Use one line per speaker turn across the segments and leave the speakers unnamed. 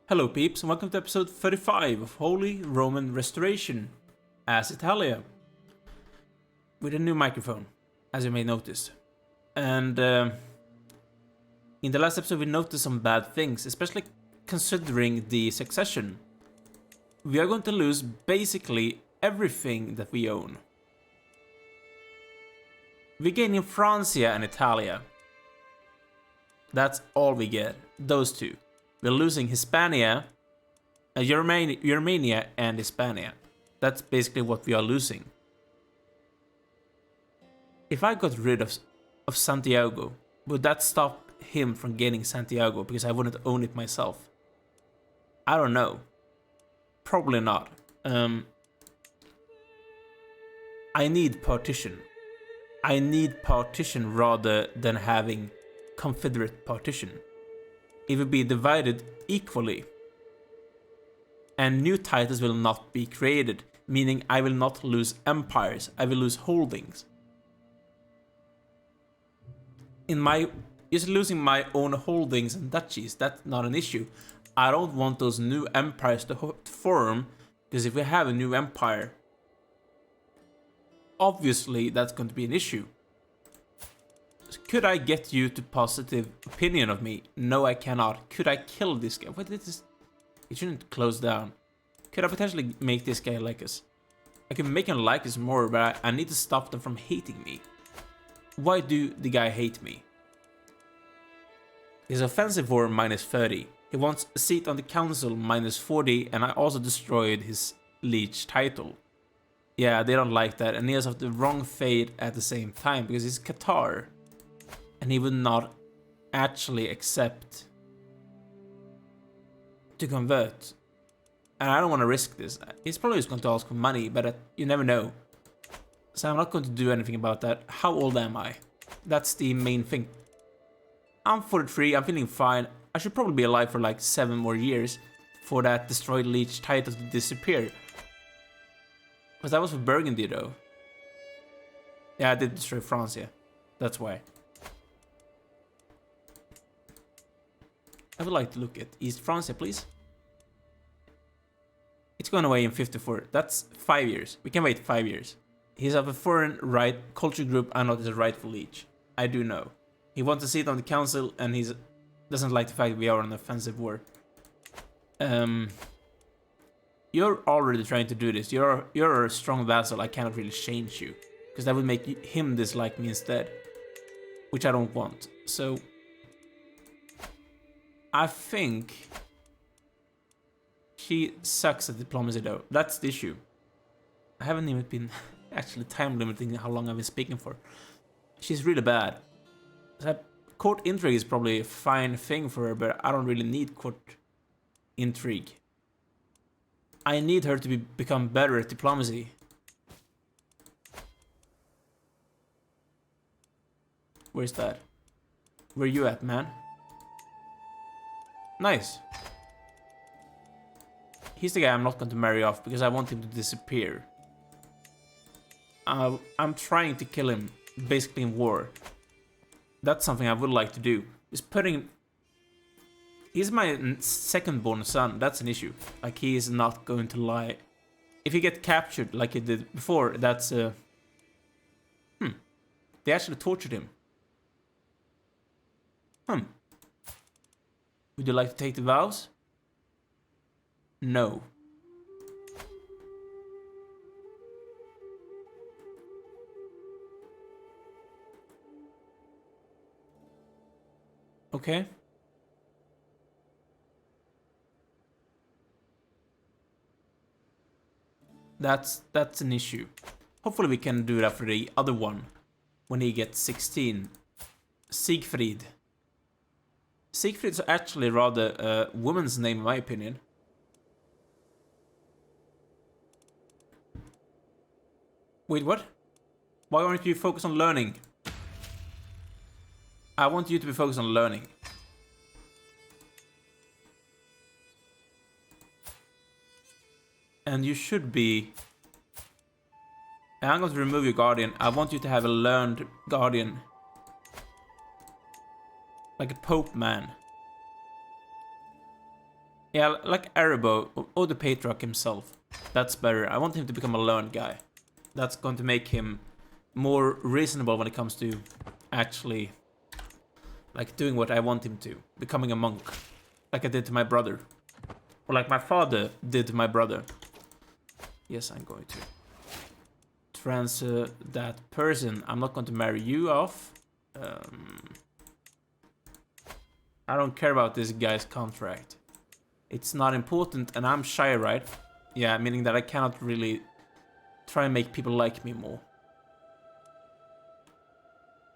Hello peeps and welcome to episode 35 of Holy Roman Restoration as Italia. With a new microphone, as you may notice. And in the last episode we noticed some bad things, especially considering the succession. We are going to lose basically everything that we own. We're gaining Francia and Italia. That's all we get, those two. We're losing Hispania, Romania and Hispania. That's basically what we are losing. If I got rid of Santiago, would that stop him from gaining Santiago because I wouldn't own it myself? I don't know. Probably not. I need partition. I need partition rather than having Confederate partition. It will be divided equally. And new titles will not be created, meaning I will not lose empires, I will lose holdings. Just losing my own holdings and duchies, that's not an issue. I don't want those new empires to form, because if we have a new empire, obviously that's going to be an issue. Could I get you to positive opinion of me? No, I cannot. Could I kill this guy? What is this? It shouldn't close down. Could I potentially make this guy like us? I can make him like us more, but I need to stop them from hating me. Why do the guy hate me? His offensive war -30. He wants a seat on the council -40, and I also destroyed his liege title. Yeah, they don't like that, and he has the wrong fate at the same time because he's Qatar. And he would not actually accept to convert. And I don't want to risk this. He's probably just going to ask for money, but you never know. So I'm not going to do anything about that. How old am I? That's the main thing. I'm 43, I'm feeling fine. I should probably be alive for like 7 more years for that destroyed liege title to disappear. Because that was for Burgundy though. Yeah, I did destroy Francia. That's why. I would like to look at East Francia, please. It's going away in 54. That's 5 years. We can wait 5 years. He's of a foreign right culture group. I'm not his rightful liege. I do know. He wants a seat on the council, and he doesn't like the fact that we are on an offensive war. You're already trying to do this. You're a strong vassal. I cannot really change you, because that would make him dislike me instead, which I don't want. So I think she sucks at diplomacy though. That's the issue. I haven't even been actually time limiting how long I've been speaking for. She's really bad. Court intrigue is probably a fine thing for her, but I don't really need court intrigue. I need her to become better at diplomacy. Where's that? Where you at, man? Nice. He's the guy I'm not going to marry off because I want him to disappear. I'm trying to kill him, basically in war. That's something I would like to do. Just putting... He's my second born son, that's an issue. Like, he is not going to lie. If he gets captured like he did before, that's... They actually tortured him. Would you like to take the vows? No. Okay. That's an issue. Hopefully we can do that for the other one when he gets 16. Siegfried. Siegfried's actually rather a woman's name in my opinion. Wait, what? Why aren't you focused on learning? I want you to be focused on learning. And you should be... I'm going to remove your guardian. I want you to have a learned guardian. Like a Pope man. Yeah, like Aribo or the Patriarch himself. That's better. I want him to become a learned guy. That's going to make him more reasonable when it comes to actually like doing what I want him to. Becoming a monk. Like I did to my brother. Or like my father did to my brother. Yes, I'm going to transfer that person. I'm not going to marry you off. I don't care about this guy's contract. It's not important, and I'm shy, right? Yeah, meaning that I cannot really try and make people like me more.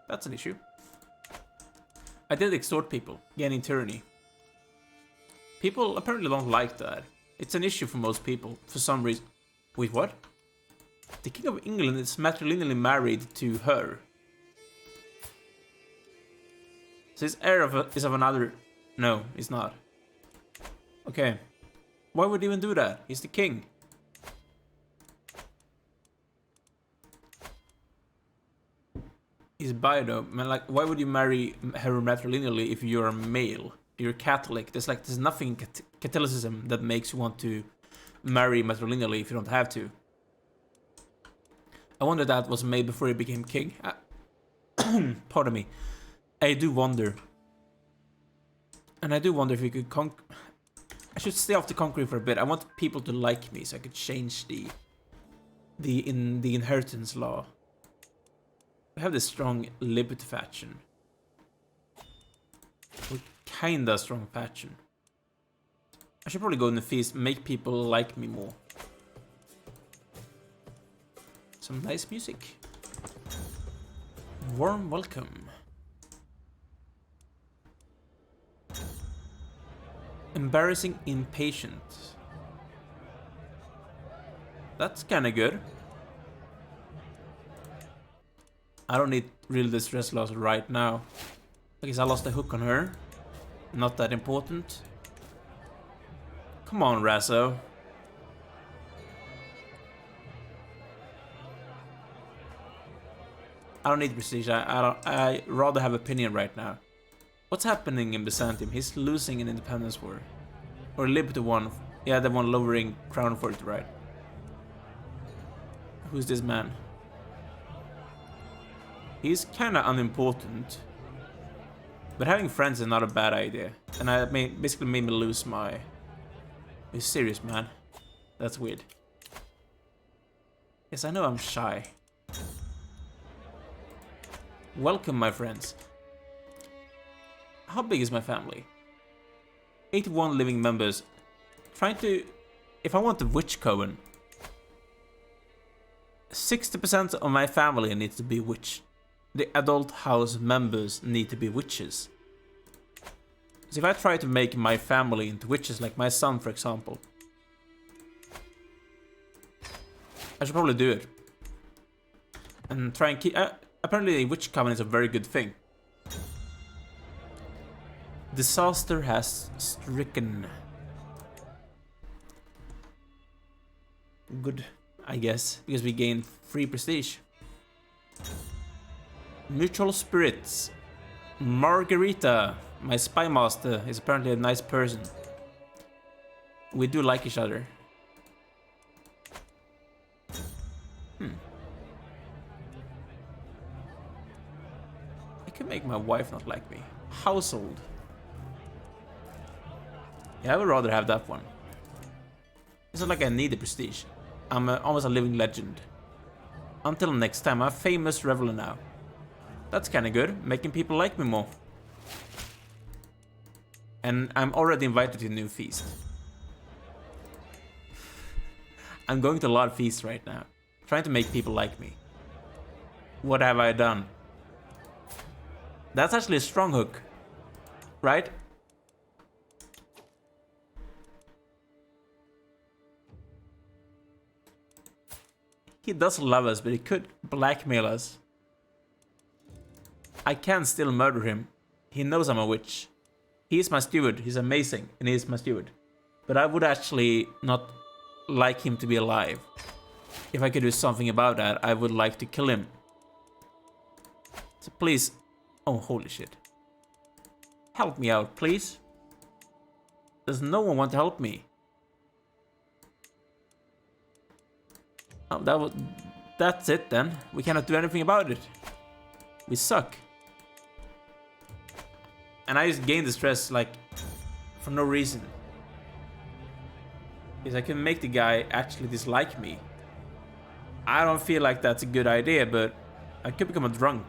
That's an issue. I did extort people, gaining tyranny. People apparently don't like that. It's an issue for most people, for some reason. Wait, what? The King of England is matrilineally married to her. So his heir is of another... No, he's not. Okay. Why would he even do that? He's the king. He's bi though. Man, like, why would you marry her matrilineally if you're a male? You're Catholic. There's nothing in Catholicism that makes you want to marry matrilineally if you don't have to. I wonder that was made before he became king. Pardon me. I do wonder. And I do wonder if we could conquer... I should stay off the conquering for a bit. I want people to like me so I could change the inheritance law. We have this strong liberty faction. We're kinda strong faction. I should probably go in the feast, make people like me more. Some nice music. Warm welcome. Embarrassing impatient. That's kinda good. I don't need real distress loss right now. I guess I lost the hook on her. Not that important. Come on, Rasso. I don't need prestige. I rather have opinion right now. What's happening in Byzantium? He's losing an independence war. Or Liberty one. Yeah, the one lowering crown for it, right? Who's this man? He's kinda unimportant. But having friends is not a bad idea. And I basically made me lose my... Are you serious, man? That's weird. Yes, I know I'm shy. Welcome, my friends. How big is my family? 81 living members. Trying to... If I want the witch coven, 60% of my family needs to be witch. The adult house members need to be witches. So if I try to make my family into witches, like my son, for example, I should probably do it. And try and keep... apparently the witch coven is a very good thing. Disaster has stricken. Good, I guess, because we gain free prestige. Mutual spirits. Margarita, my spy master, is apparently a nice person. We do like each other. I could make my wife not like me. Household. Yeah, I would rather have that one. It's not like I need the prestige. I'm almost a living legend. Until next time, I'm a famous reveler now. That's kinda good, making people like me more. And I'm already invited to a new feast. I'm going to a lot of feasts right now. Trying to make people like me. What have I done? That's actually a strong hook. Right? He does love us, but he could blackmail us. I can still murder him. He knows I'm a witch. He is my steward. He's amazing, and he is my steward. But I would actually not like him to be alive. If I could do something about that, I would like to kill him. So please... Oh, holy shit. Help me out, please. Does no one want to help me? Oh, that's it then. We cannot do anything about it. We suck. And I just gained the stress, like, for no reason. Because I can make the guy actually dislike me. I don't feel like that's a good idea, but I could become a drunk.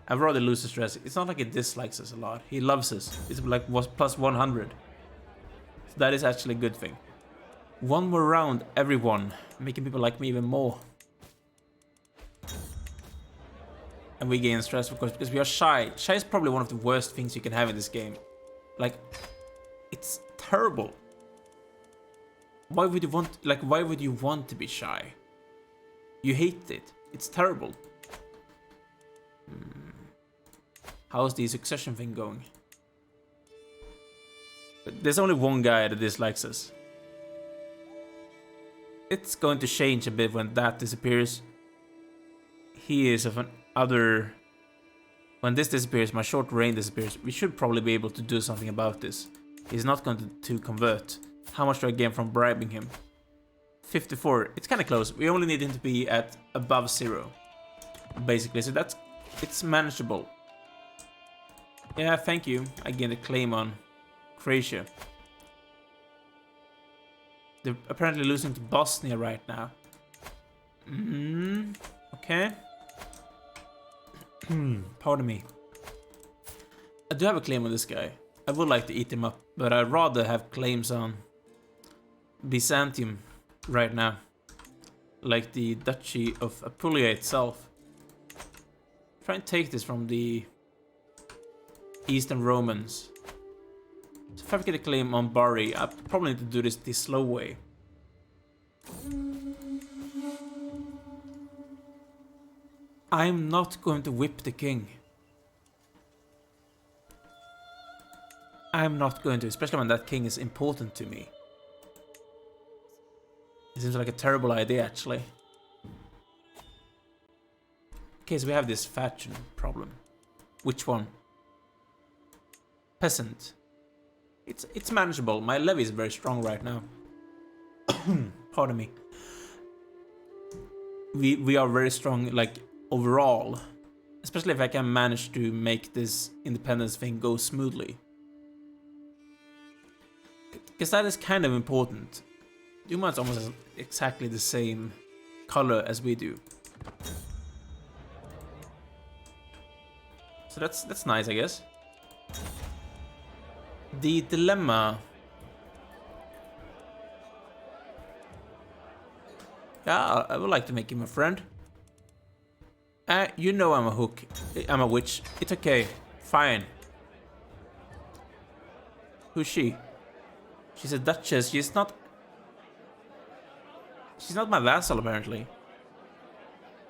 I'd rather lose the stress. It's not like he dislikes us a lot. He loves us. It's like plus 100. So that is actually a good thing. One more round, everyone. Making people like me even more. And we gain stress, of course, because we are shy. Shy is probably one of the worst things you can have in this game. Like, it's terrible. Why would you want to be shy? You hate it. It's terrible. How's the succession thing going? But there's only one guy that dislikes us. It's going to change a bit when that disappears. He is of an other... When this disappears, my short reign disappears. We should probably be able to do something about this. He's not going to convert. How much do I gain from bribing him? 54. It's kind of close. We only need him to be at above 0. Basically, so it's manageable. Yeah, thank you. I gained a claim on Croatia. They're apparently losing to Bosnia right now. Okay. Pardon me. I do have a claim on this guy. I would like to eat him up, but I'd rather have claims on Byzantium right now. Like the Duchy of Apulia itself. Try and take this from the Eastern Romans. So if I get a claim on Bari, I probably need to do this the slow way. I'm not going to whip the king. I'm not going to, especially when that king is important to me. It seems like a terrible idea, actually. Okay, so we have this faction problem. Which one? Peasant. It's manageable. My levy is very strong right now. Pardon me. We are very strong, like, overall. Especially if I can manage to make this independence thing go smoothly. Because that is kind of important. Duma's almost exactly the same color as we do. So that's nice, I guess. The dilemma... Yeah, I would like to make him a friend. You know I'm a hook. I'm a witch. It's okay. Fine. Who's she? She's a duchess. She's not my vassal, apparently.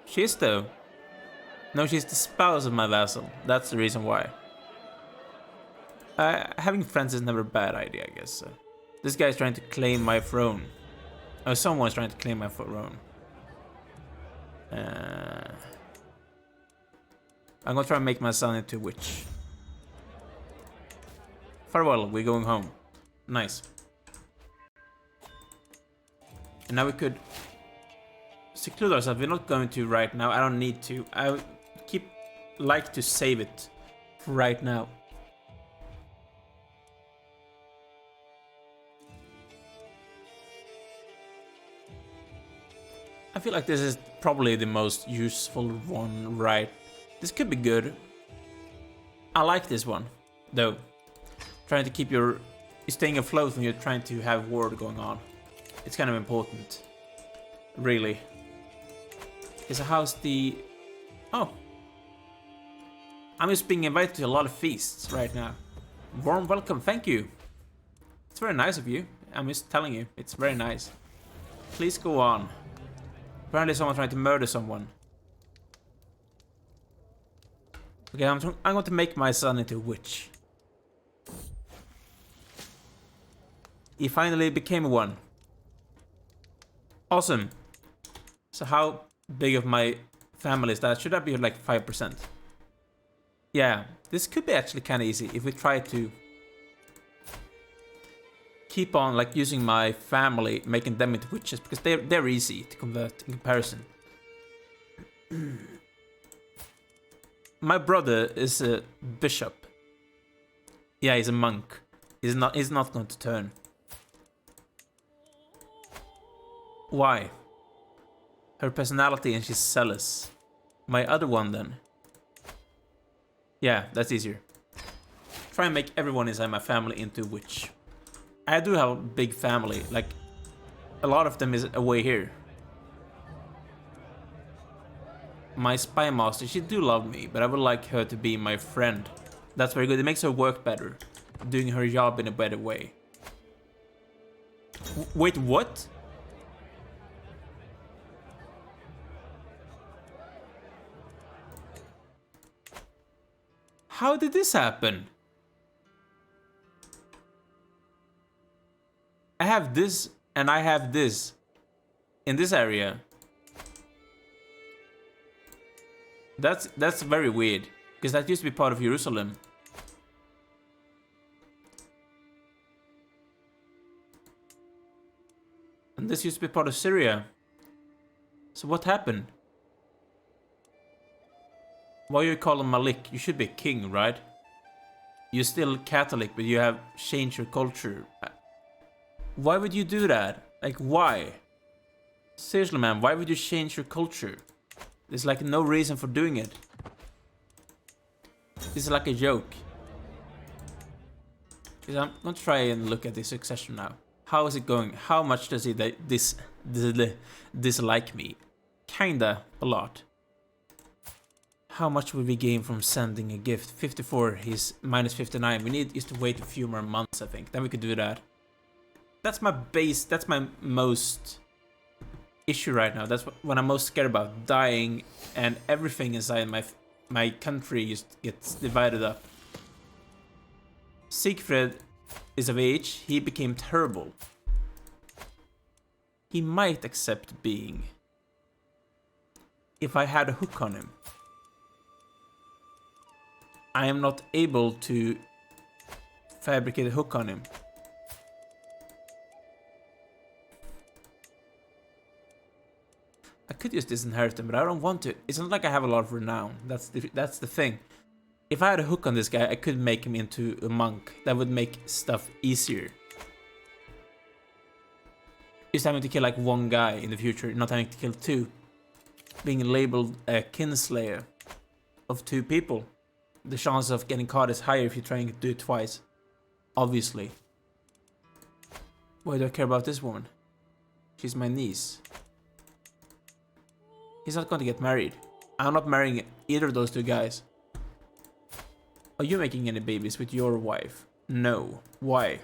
She is, though. No, she's the spouse of my vassal. That's the reason why. Having friends is never a bad idea, I guess. So. This guy's trying to claim my throne. Oh, someone's trying to claim my throne. I'm gonna try and make my son into a witch. Farewell, we're going home. Nice. And now we could seclude ourselves. We're not going to right now. I don't need to. I like to save it right now. I feel like this is probably the most useful one, right? This could be good. I like this one, though. Trying to keep you're staying afloat when you're trying to have war going on. It's kind of important. Really. Okay, so how's the... Oh. I'm just being invited to a lot of feasts right now. Warm welcome, thank you. It's very nice of you. I'm just telling you, it's very nice. Please go on. Apparently someone's trying to murder someone. Okay, I'm going to make my son into a witch. He finally became one. Awesome. So how big of my families. That should that be like 5%? Yeah, this could be actually kind of easy if we try to keep on like using my family, making them into witches, because they're easy to convert in comparison. My brother is a bishop. Yeah, he's a monk. He's not going to turn. Why? Her personality, and she's zealous. My other one then. Yeah, that's easier. Try and make everyone inside my family into witch. I do have a big family, like a lot of them is away here. My spy master, she do love me, but I would like her to be my friend. That's very good, it makes her work better. Doing her job in a better way. Wait, what? How did this happen? I have this and I have this in this area. That's very weird, because that used to be part of Jerusalem. And this used to be part of Syria. So what happened? Why you call him Malik? You should be king, right? You're still Catholic, but you have changed your culture. Why would you do that? Like, why? Seriously, man, why would you change your culture? There's like no reason for doing it. This is like a joke. Because I'm gonna try and look at the succession now. How is it going? How much does he dislike me? Kinda a lot. How much will we gain from sending a gift? 54, he's minus 59. We need just to wait a few more months, I think. Then we could do that. That's my base, that's my most issue right now. That's what I'm most scared about. Dying and everything inside my country just gets divided up. Siegfried is of age. He became terrible. He might accept being. If I had a hook on him. I am not able to fabricate a hook on him. I could use this inheritance, but I don't want to. It's not like I have a lot of renown. That's the thing. If I had a hook on this guy, I could make him into a monk. That would make stuff easier. Just having to kill like one guy in the future, not having to kill two. Being labeled a kinslayer of two people. The chance of getting caught is higher if you're trying to do it twice. Obviously. Why do I care about this woman? She's my niece. He's not going to get married. I'm not marrying either of those two guys. Are you making any babies with your wife? No. Why?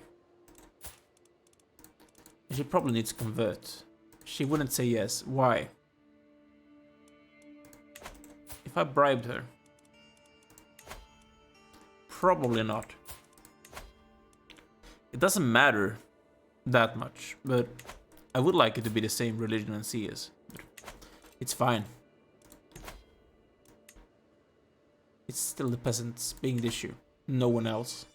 She probably needs to convert. She wouldn't say yes. Why? If I bribed her. Probably not. It doesn't matter that much, but I would like it to be the same religion as he is. But it's fine. It's still the peasants being the issue, no one else.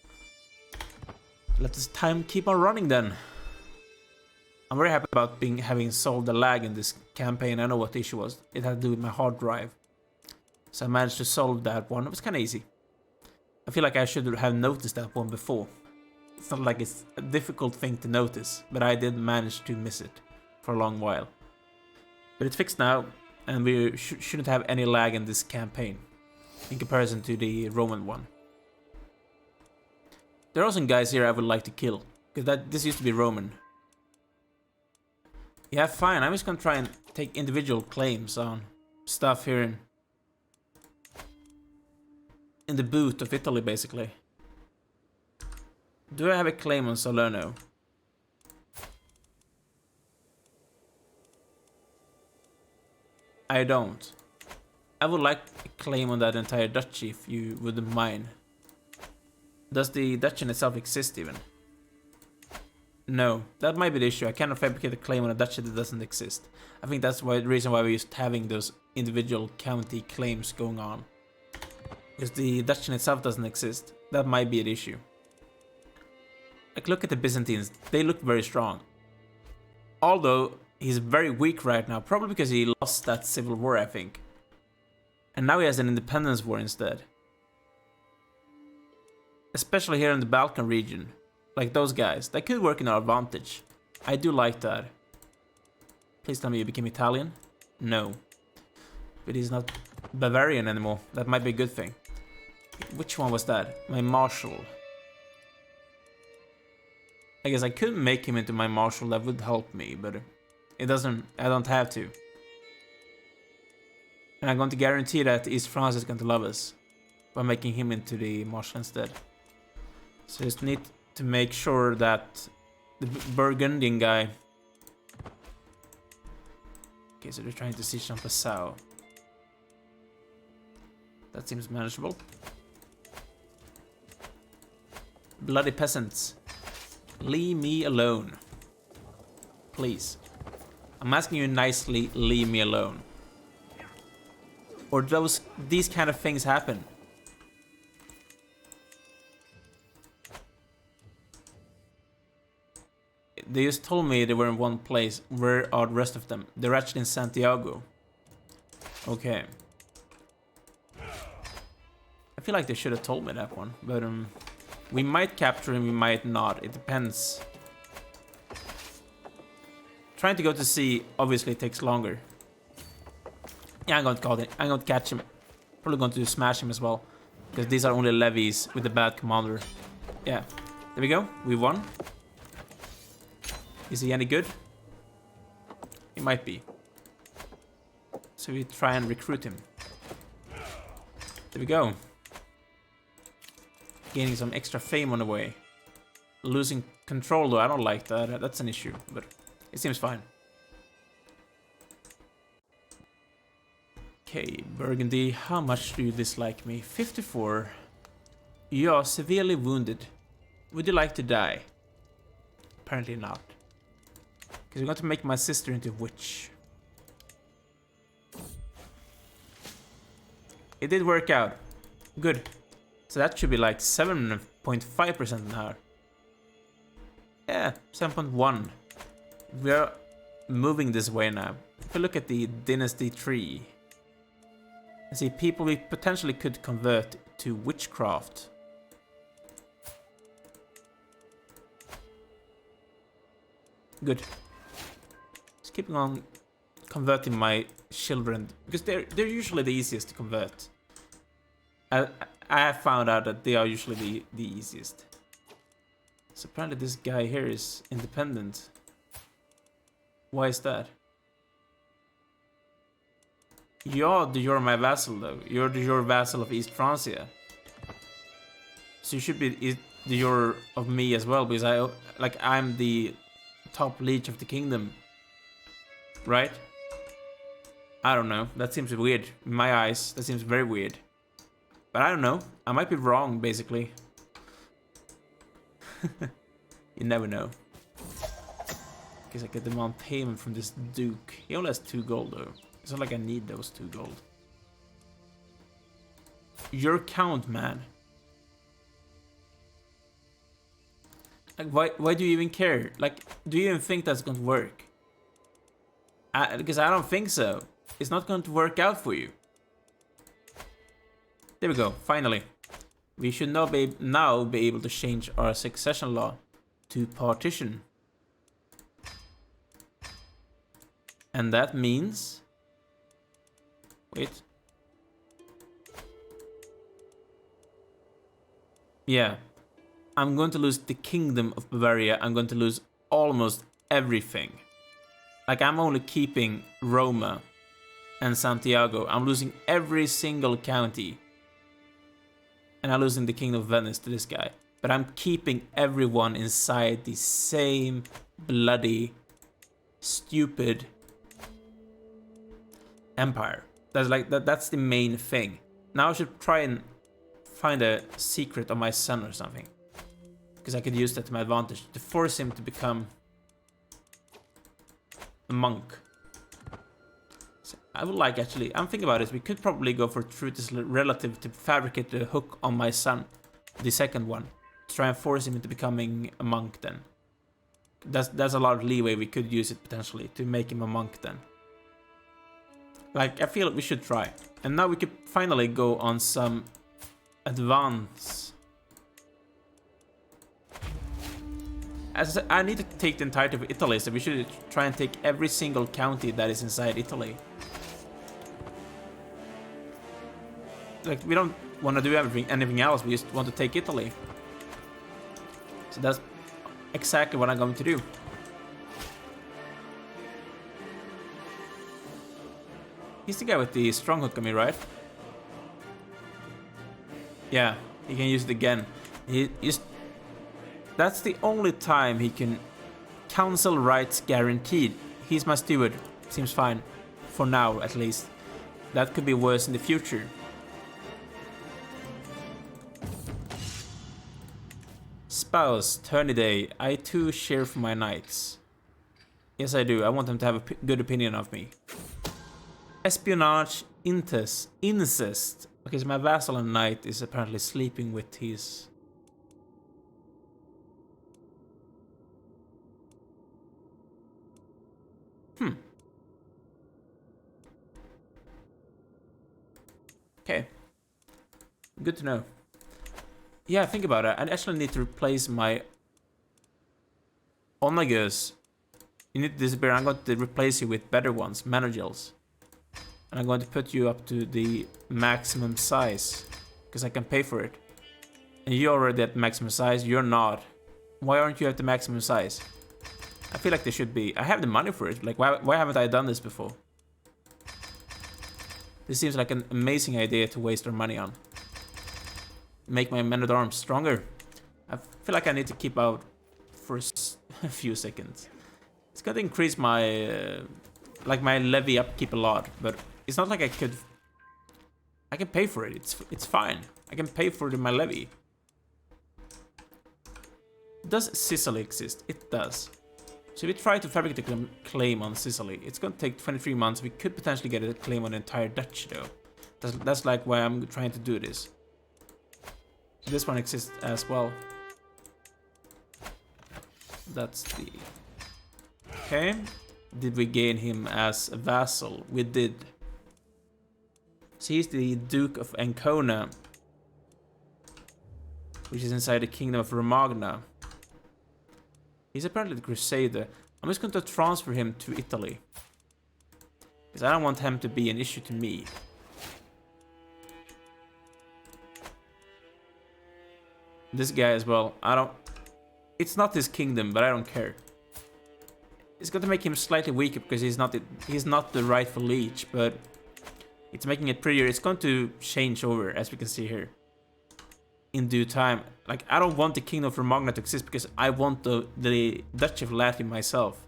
Let this time keep on running then. I'm very happy about having solved the lag in this campaign. I know what the issue was. It had to do with my hard drive. So I managed to solve that one. It was kind of easy. I feel like I should have noticed that one before. It's not like it's a difficult thing to notice, but I did manage to miss it for a long while. But it's fixed now, and we shouldn't have any lag in this campaign in comparison to the Roman one. There are some guys here I would like to kill, because this used to be Roman. Yeah, fine, I'm just gonna try and take individual claims on stuff here in the boot of Italy, basically. Do I have a claim on Salerno? I don't. I would like a claim on that entire duchy, if you wouldn't mind. Does the duchy in itself exist even? No, that might be the issue. I cannot fabricate a claim on a duchy that doesn't exist. I think that's the reason why we're used to having those individual county claims going on. Because the duchy in itself doesn't exist. That might be an issue. Like, look at the Byzantines. They look very strong. Although, he's very weak right now. Probably because he lost that civil war, I think. And now he has an independence war instead. Especially here in the Balkan region. Like those guys. That could work in our advantage. I do like that. Please tell me you became Italian. No. But he's not Bavarian anymore. That might be a good thing. Which one was that? My marshal. I guess I could make him into my marshal. That would help me. But it doesn't. I don't have to. And I'm going to guarantee that East France is going to love us. By making him into the marshal instead. So just need to make sure that the Burgundian guy... Okay, so they're trying to siege on Passau. That seems manageable. Bloody peasants. Leave me alone. Please. I'm asking you nicely, leave me alone. Or these kind of things happen. They just told me they were in one place. Where are the rest of them? They're actually in Santiago. Okay. I feel like they should have told me that one. But we might capture him, we might not. It depends. Trying to go to sea obviously takes longer. Yeah, I'm going to call it. I'm going to catch him. Probably going to smash him as well. Because these are only levies with a bad commander. Yeah. There we go. We won. Is he any good? He might be. So we try and recruit him. There we go. Gaining some extra fame on the way. Losing control though, I don't like that. That's an issue, but it seems fine. Okay, Burgundy, how much do you dislike me? 54. You are severely wounded. Would you like to die? Apparently not. Because I'm going to make my sister into a witch. It did work out. Good. So that should be like 7.5% now. Yeah, 7.1. We are moving this way now. If we look at the dynasty tree, I see people we potentially could convert to witchcraft. Good. Just keeping on converting my children because they're usually the easiest to convert. I have found out that they are usually the easiest. So apparently this guy here is independent. Why is that? You're my vassal though. You're the jure vassal of East Francia. So you should be the jure of me as well because I'm the top leech of the kingdom. Right? I don't know. That seems weird. In my eyes, that seems very weird. But I don't know. I might be wrong, basically. You never know. Guess I could demand payment from this duke. He only has 2 gold, though. It's not like I need those 2 gold. Your count, man. Like, why do you even care? Like, do you even think that's going to work? Because I don't think so. It's not going to work out for you. There we go, finally. We should now be able to change our succession law to partition. And that means... Wait. Yeah. I'm going to lose the kingdom of Bavaria. I'm going to lose almost everything. Like, I'm only keeping Roma and Santiago. I'm losing every single county. And I'm losing the Kingdom of Venice to this guy. But I'm keeping everyone inside the same bloody, stupid empire. That's the main thing. Now I should try and find a secret of my son or something. Because I could use that to my advantage to force him to become a monk. So I would like, actually, I'm thinking about it, we could probably go for Truth is Relative to fabricate the hook on my son, the second one. To try and force him into becoming a monk then. That's a lot of leeway, we could use it potentially to make him a monk then. Like, I feel we should try. And now we could finally go on some advance. As I said, I need to take the entirety of Italy, so we should try and take every single county that is inside Italy. Like, we don't want to do anything else, we just want to take Italy. So that's exactly what I'm going to do. He's the guy with the strong hook on me, right? Yeah, he can use it again. That's the only time he can council rights guaranteed. He's my steward. Seems fine. For now, at least. That could be worse in the future. Spouse, tourney day. I too share for my knights. Yes, I do. I want them to have a good opinion of me. Espionage, incest. Okay, so my vassal and knight is apparently sleeping with his... Okay. Good to know. Yeah, think about it. I actually need to replace my... Omegas. You need to disappear. I'm going to replace you with better ones, managels. And I'm going to put you up to the maximum size. Because I can pay for it. And you're already at maximum size. You're not. Why aren't you at the maximum size? I feel like they should be. I have the money for it. Like, why haven't I done this before? This seems like an amazing idea to waste our money on. Make my men-at-arms stronger. I feel like I need to keep out for a few seconds. It's going to increase my... like my levy upkeep a lot, but it's not like I could... I can pay for it, it's fine. I can pay for my levy. Does Sicily exist? It does. So we try to fabricate a claim on Sicily. It's going to take 23 months. We could potentially get a claim on the entire duchy though. That's like why I'm trying to do this. This one exists as well. That's the... Okay. Did we gain him as a vassal? We did. So he's the Duke of Ancona, which is inside the Kingdom of Romagna. He's apparently the Crusader. I'm just going to transfer him to Italy. Because I don't want him to be an issue to me. This guy as well. I don't... It's not his kingdom, but I don't care. It's going to make him slightly weaker because he's not the rightful liege, but it's making it prettier. It's going to change over, as we can see here, in due time. Like, I don't want the Kingdom of Romagna to exist because I want the Duchy of Latium myself.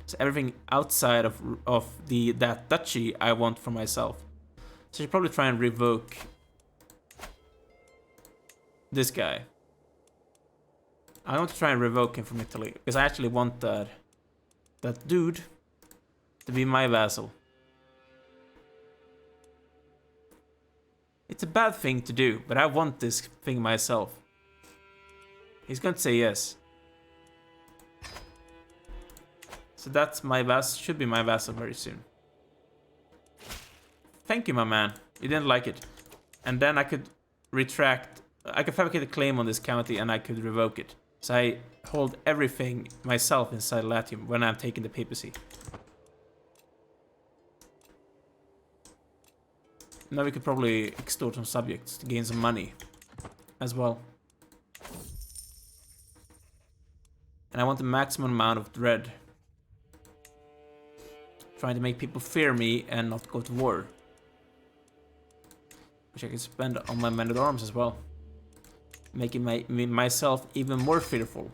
So everything outside of that duchy I want for myself. So I should probably try and revoke this guy. I want to try and revoke him from Italy because I actually want that dude to be my vassal. It's a bad thing to do, but I want this thing myself. He's going to say yes. So that's my vassal, should be my vassal very soon. Thank you, my man. You didn't like it. And then I could retract, I could fabricate a claim on this county and I could revoke it. So I hold everything myself inside Latium when I'm taking the papacy. Now we could probably extort some subjects to gain some money as well. And I want the maximum amount of dread. Trying to make people fear me and not go to war. Which I can spend on my men-at-arms as well. Making myself even more fearful.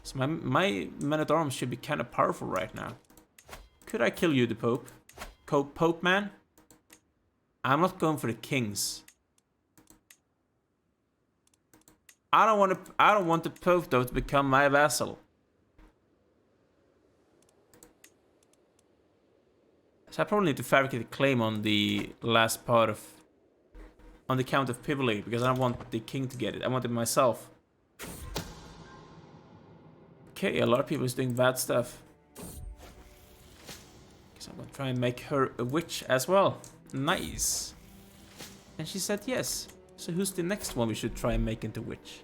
So my men-at-arms should be kind of powerful right now. Could I kill you, the Pope? Pope man? I'm not going for the kings. I don't want the Pope though to become my vassal. So I probably need to fabricate a claim on the last part of... on the Count of Pivoli, because I don't want the king to get it. I want it myself. Okay, a lot of people is doing bad stuff. So I'm gonna try and make her a witch as well. Nice. And she said yes. So who's the next one we should try and make into witch?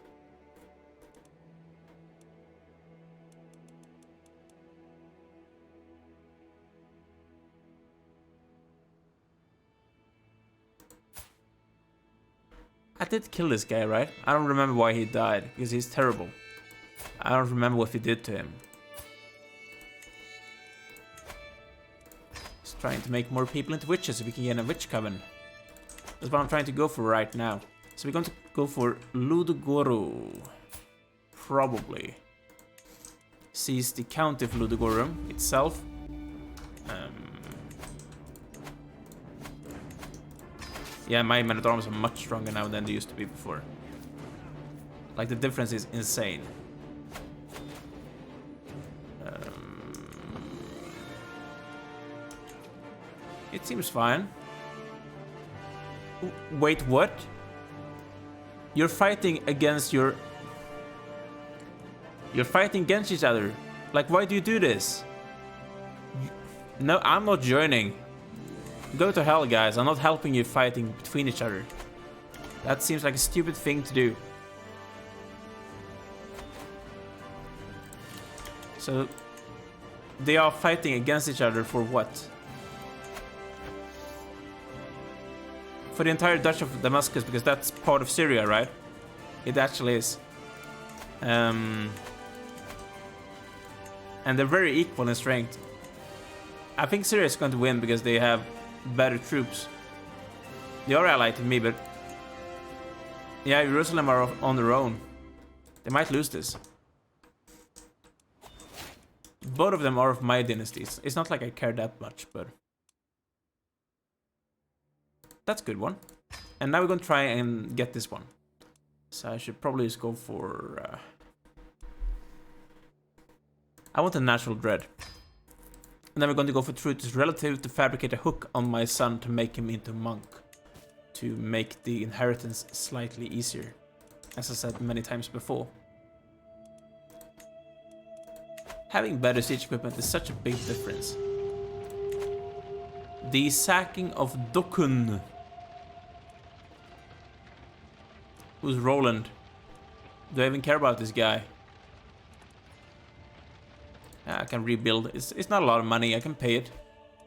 I did kill this guy, right? I don't remember why he died, because he's terrible. I don't remember what we did to him. Just trying to make more people into witches so we can get a witch coven. That's what I'm trying to go for right now. So we're going to go for Ludogoro. Probably. Seize the County of Ludogorum itself. Yeah, my men at arms are much stronger now than they used to be before. Like, the difference is insane. It seems fine. Wait, what? You're fighting against your... You're fighting against each other. Like, why do you do this? No, I'm not joining. Go to hell, guys. I'm not helping you fighting between each other. That seems like a stupid thing to do. So, they are fighting against each other for what? For the entire Duchy of Damascus, because that's part of Syria, right? It actually is. And they're very equal in strength. I think Syria is going to win because they have better troops. They are allied to me, but... yeah, Jerusalem are on their own. They might lose this. Both of them are of my dynasties. It's not like I care that much, but... that's a good one. And now we're going to try and get this one. So I should probably just go for... I want a natural dread. And then we're going to go for truth is relative to fabricate a hook on my son to make him into monk. To make the inheritance slightly easier. As I said many times before. Having better siege equipment is such a big difference. The sacking of Dokun. Who's Roland? Do I even care about this guy? I can rebuild. It's not a lot of money. I can pay it.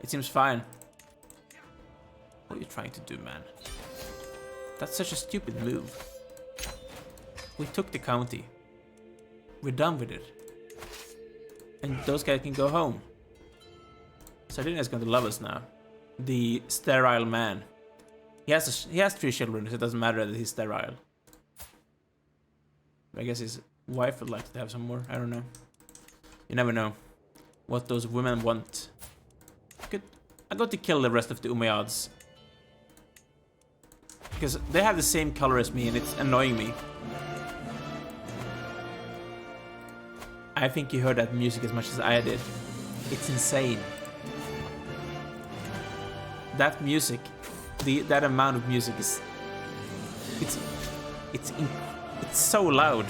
It seems fine. What are you trying to do, man? That's such a stupid move. We took the county. We're done with it. And those guys can go home. Sardinia's going to love us now. The sterile man. He has 3 children, so it doesn't matter that he's sterile. I guess his wife would like to have some more. I don't know. You never know what those women want. Good. I got to kill the rest of the Umayyads. Because they have the same color as me and it's annoying me. I think you heard that music as much as I did. It's insane. That music, that amount of music is... It's so loud.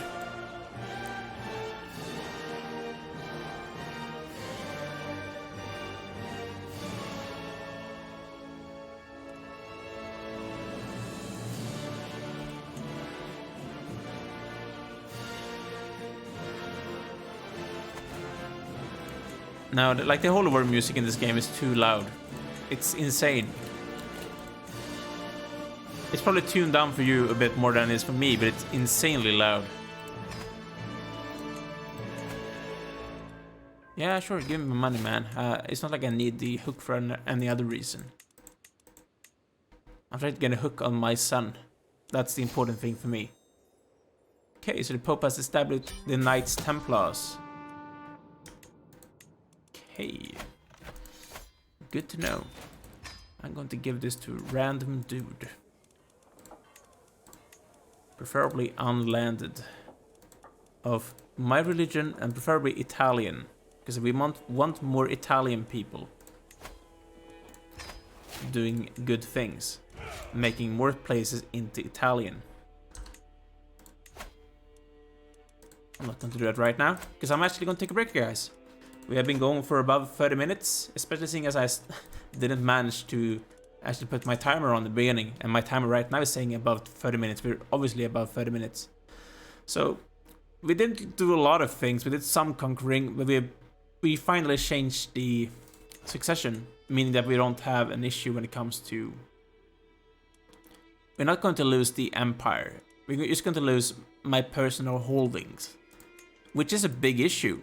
Now, like the Holy War music in this game is too loud. It's insane. It's probably tuned down for you a bit more than it is for me, but it's insanely loud. Yeah, sure, give me my money, man. It's not like I need the hook for any other reason. I'm trying to get a hook on my son. That's the important thing for me. Okay, so the Pope has established the Knights Templars. Okay. Good to know. I'm going to give this to a random dude. Preferably unlanded. Of my religion and preferably Italian. Because we want more Italian people doing good things. Making more places into Italian. I'm not going to do that right now, because I'm actually going to take a break, guys. We have been going for above 30 minutes, especially seeing as I didn't manage to actually put my timer on the beginning, and my timer right now is saying above 30 minutes. We're obviously above 30 minutes. So, we didn't do a lot of things. We did some conquering, but we finally changed the succession, meaning that we don't have an issue when it comes to... We're not going to lose the empire. We're just going to lose my personal holdings, which is a big issue.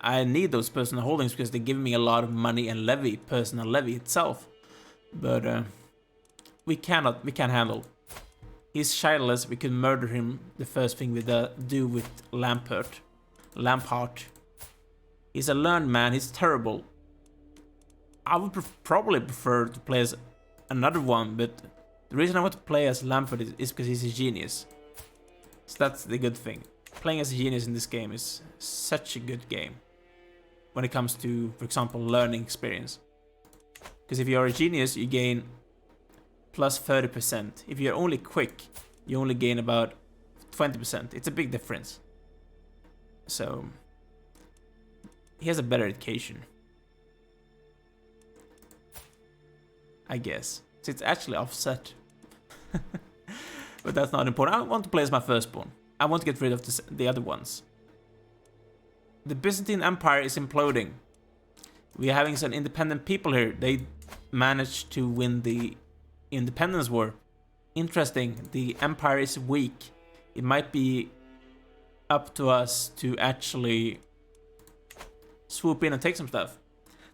I need those personal holdings because they give me a lot of money and levy, personal levy itself. But we can't handle. He's childless. We could murder him. The first thing we do with Lampart. He's a learned man. He's terrible. I would probably prefer to play as another one, but the reason I want to play as Lampard is because he's a genius. So that's the good thing. Playing as a genius in this game is such a good game. When it comes to, for example, learning experience. Because if you're a genius, you gain plus 30%. If you're only quick, you only gain about 20%. It's a big difference. So, he has a better education. I guess. So it's actually offset. But that's not important. I want to play as my firstborn. I want to get rid of the other ones. The Byzantine Empire is imploding. We're having some independent people here. They managed to win the independence war. Interesting. The empire is weak. It might be up to us to actually swoop in and take some stuff.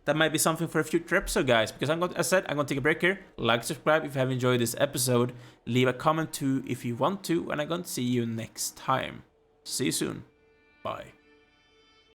That might be something for a future episode, guys. Because as I said, I'm going to take a break here. Like, subscribe if you have enjoyed this episode. Leave a comment too if you want to. And I'm going to see you next time. See you soon. Bye.